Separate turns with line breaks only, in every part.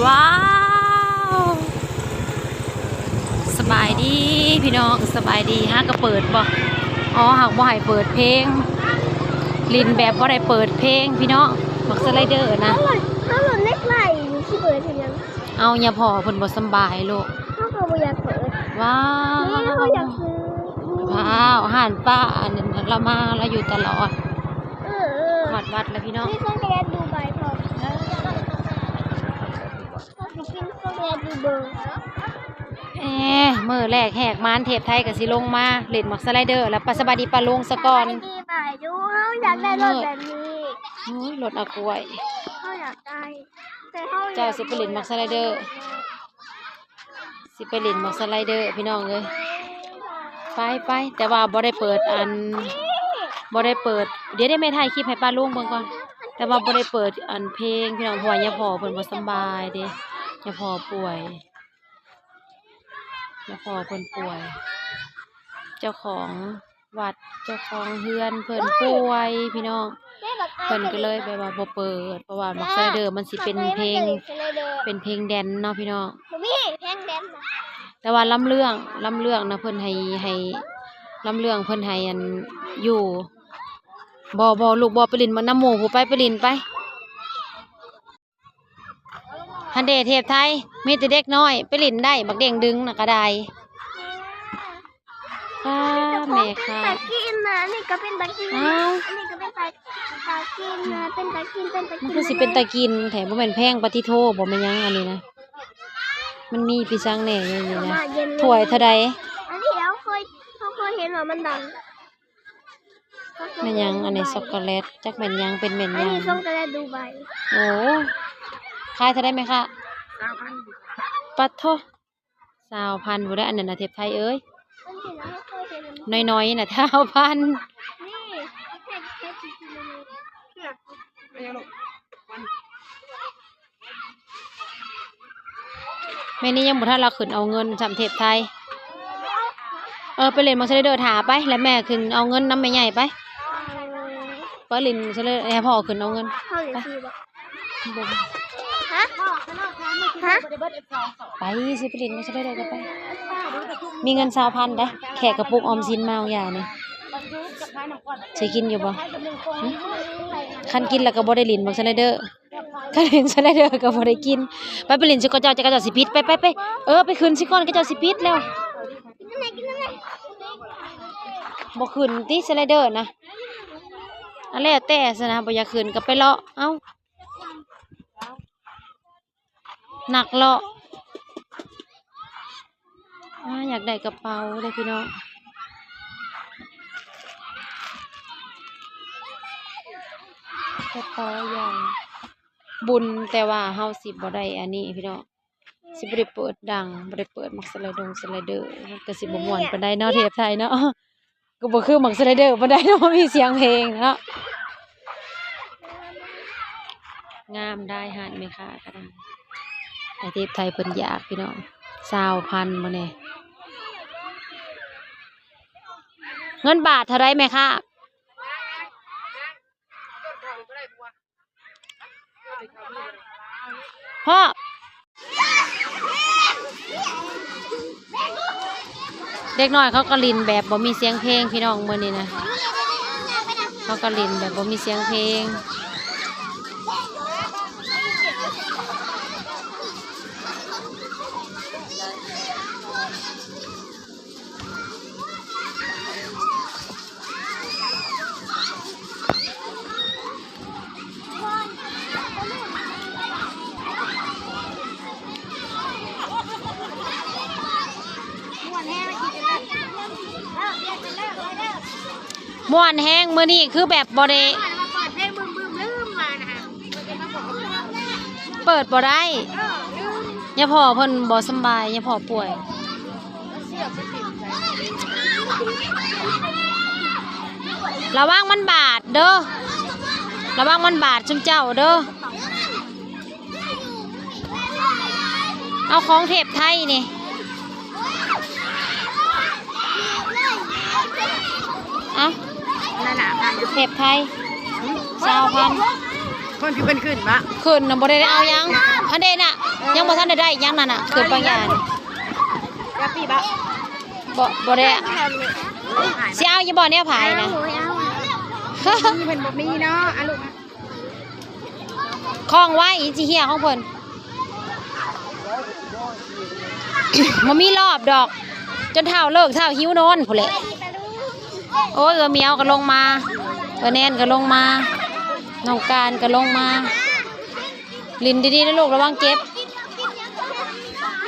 ว้าวสบายดีพี่น้องสบายดีฮะก็เปิดบ่อ๋อหากบ่ให้เปิดเพลงลินแบบบ่ได้เปิดเพลงพี่น้องบักสไลเดอร์นะ
ถ้าหล่นเล็กไหลที่เปิดถึงยัง
เอาอย่าพอเพิ่นบ่สำบายลูก
ถ้าเขาบ่อยากเปิด
ว้าว
เขาอยากซื้อ
ว้าวอาหารป้าอันนั้นเรามาเราอยู่ตลอดวัดแล้วพี่น้อง
นี่ต้องแกนดูใบพอเขาสิกินต้องแกนดูเบอร์
มื้อแรกแหกมานเทพไทยก็สิลงมาเล่นมักสไลเดอร์แล้วปัสบายดีปลาลุงซะก่อน
ดีไปดูเขาอยากได้รถแบบนี้
โอ้ยรถอากล้วย
เขาอยากได้แต่เขา
เจ้าสิไปเล่นมักสไลเดอร์สิไปเล่นมักสไลเดอร์พี่น้องเอ้ยไปแต่ว่าบ่ได้เปิดบ่ได้เปิดเดี๋ยวได้แม่ถ่ายคลิปให้ป้าลุงเบิ่งก่อนแต่ว่าบ่ได้เปิดเพลงพี่น้องเพราะว่าย่าพ่อเพิ่นบ่สบายเด้ย่าพ่อป่วยย่าพ่อเพิ่นป่วยเจ้าของวัดเจ้าของเฮือนเพิ่นป่วยพี่น้องเพิ่นก็เลยแบบว่าบ่เปิดเพราะว่ามักสไลเดอร์มันสิเป็นเพลงแดนเนาะพี่น้อง
มีเพลงแดน
แต่ว่าลำเรื่องนะเพิ่นให้ลำเรื่องเพิ่นให้อันอยู่บ่ลูกบ่ไปลินมันน้ำหมูผู้ไปลินไปฮันเดเทพไทยมีแต่เด็กน้อยไปลินได้บักเด้งดึงน่ะก็ได้แม่ค่ะ
ตะกินนะนี่ก็เป็นตะกินอันนี้ก็เป็นตะกินนะเป็นตะกิน
มันคือสิเป็นตะกินแถมบ่แม่นแพงปฏิโทบ่แม่นยังอันนี้นะมันมีปีซังแหน่อย่างนี้นะถ้วยเท่าใด
อันนี้เขาเคยเห็นว่ามันดัง
แม่นยังอันนี้ช็อกโกแลตจักแม่นยังเป็นแม่นยัง
อันนี้ช็อกโกแลตดูใบ
โอ้ขายเท่าได้ไหมคะปัดโท20,000บ่ได้อันนั้นน่ะเทพไทยเอ้ยน้อยๆน่ะ20,000แม่นี่ยังบ่ทันเราขึ้นเอาเงินสำเทพไทยไปเล่นมักสไลเดอร์ถาไปแล้วแม่ขึ้นเอาเงินน้ำแม่ใหญ่ไปเล่นสไลเดอร์ให้พ่อขึ้นเอาเงินไปไปสิไปเล่นมักสไลเดอร์กันไปมีเงิน20,000ได้แขกกระปุกออมสินมาเอาอย่างนี่สิกินอยู่บ่คันกินแล้วก็บ่ได้เล่นมักสไลเดอร์คันเล่นสไลเดอร์ก็บ่ได้กินไปเล่นสิก็เจ้าสิปิดไปไปขึ้นสิก่อนก็เจ้าสิปิดแล้วบ่ขึ้นติสไลเดอร์นะอันแล้วแต่ซะนะบ่อยากขึ้นก็ไปเลาะเอ้าหนักเลาะอยากได้กระเป๋าเลยพี่น้องกระเป๋าใหญ่บุญแต่ว่าเฮาสิบ่ได้อันนี้พี่น้องสิบ่ได้เปิดดังบ่ได้เปิดมักสไลเดอร์ก็สิบ่ม่วนปานใดเนาะเทพไทยเนาะก็บ่คือมักสไลเดอร์ปานใดเนาะมีเสียงเพลงเนาะงามได้หาดไหมคะกระดังไอเทพไทยเพิ่นอยากพี่น้อง20,000บ่แน่เงินบาทเท่าไรแม่คะพ่อเด็กน้อยเขาก็ลินแบบบ่มีเสียงเพลงพี่น้องมื้อนี้นะเขาก็ลินแบบบ่มีเสียงเพลงม่วนแห้งมื้อนี้คือแบบบ่ได้เปิดบ่ได้ย่าพ่อเพิ่นบ่สบายย่าพ่อป่วยระวังมันบาดเด้อระวังมันบาดซุมเจ้าเด้อเอาของเทพไทยนี่เทพไทย20,000
คนที่เพิ่นขึ้นมา
ขึ้นน่ะบ่ได้เอายังอันเดน่ะยังบ่ทันได้ยังนั่นน่ะขึ้นบางอย่าง
กะปิบะ
บ่ได้สิเอาอยู่บ่แนวผายนะ
มีเพิ่นบ่มีเนาะอะลูก
คล้องไว้อีสิเฮียของเพิ่น บ่มีรอบดอก จนเท่าเลิกเท่าหิวนอนพุ่นแหละโอ้ยเมียวก็ลงมาแนนก็ลงมาน้องการก็ลงมาลินดีๆนะลูกระวังเจ็บ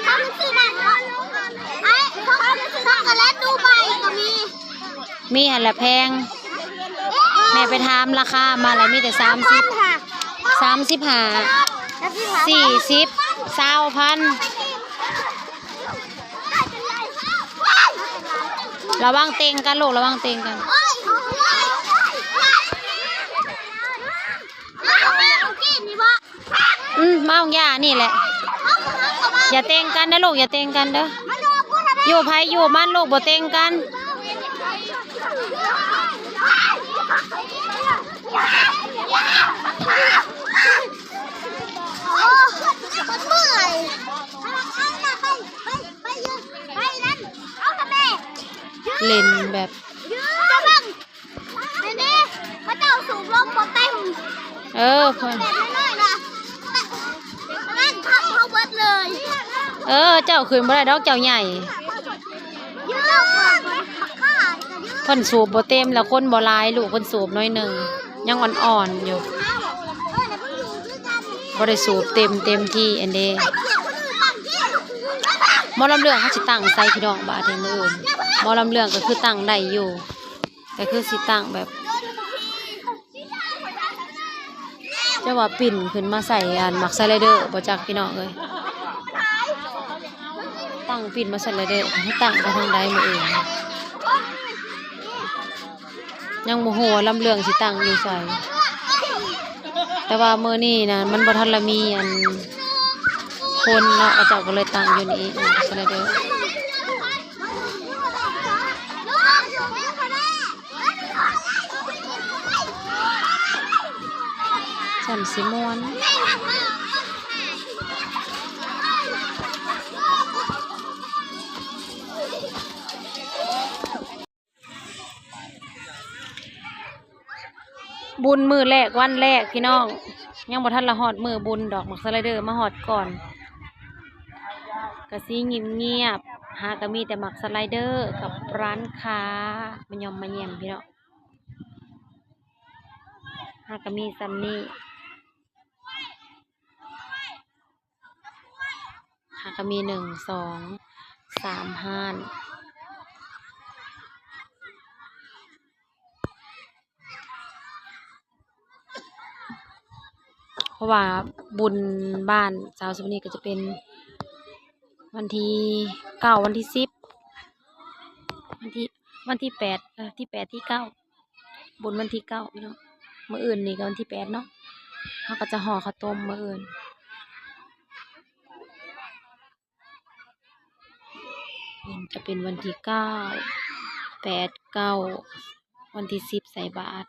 ทำสินั่นไอ้ช็อกโกแลตดูใบก็มี
มีหั่นแหละแพงแม่ไปถามราคามาแล้วมีแต่30 35 40 20,000ระวังเต็งกันลูกระวังเต็งกันมาของย่านี่แหละอย่าเต็งกันนะลูกอย่าเต็งกันเด้ออยู่ไผอยู่มันลูกบ่เต็งกันเล่นแบบเออเจ้าคืนบ่ได้ดอกเจ้าใหญ่เพิ่นสูบบ่เต็มแล้วคนบ่หลายลูกเพิ่นสูบน้อยหนึงยังอ่อนๆอยู่บ่ได้สูบเต็มที่อันเด้หมอลำเรื่องเขาสิตั้งใส่พี่น้องบาดเทมื้ออื่นหมอลำเรื่องก็คือตั้งได้อยู่แต่คือสิตั้งแบบจะว่าปิ่นขึ้นมาใส่อันมักสไลเดอร์บ่จักพี่น้องเอ้ยตั้งปิ่นมาสไลเดอร์ให้ตั้งไปทางใดมื้ออื่นยังโมโหลำเรื่องสิตั้งอยู่ใส่แต่ว่ามื้อนี้นะมันบ่ทันละมีอันคนเนาะเขาเจ้าก็เลยตั้งอยู่นี่สไลเดอร์สันสิมวนบุญมือแรกวันแรกพี่น้องยังบ่ทันละฮอดมือบุญดอกมักสไลเดอร์มาฮอดก่อนกะสิเงียบๆหาก็มีแต่มักสไลเดอร์กับร้านค้ามันยอมมาเยี่ยมพี่น้องหาก็มีซัมนี่หาก็มี1 2 3 ห้านเพราะว่าบุญบ้านสาวสุวรรณีก็จะเป็นวันที่9วันที่10วันที่8ที่8ที่9บุญวันที่9พี่น้องมื้ออื่นนี่ก็วันที่8เนาะเขาก็จะห่อข้าวต้มมื้ออื่นจะเป็นวันที่9 8 9วันที่10ใส่บาตร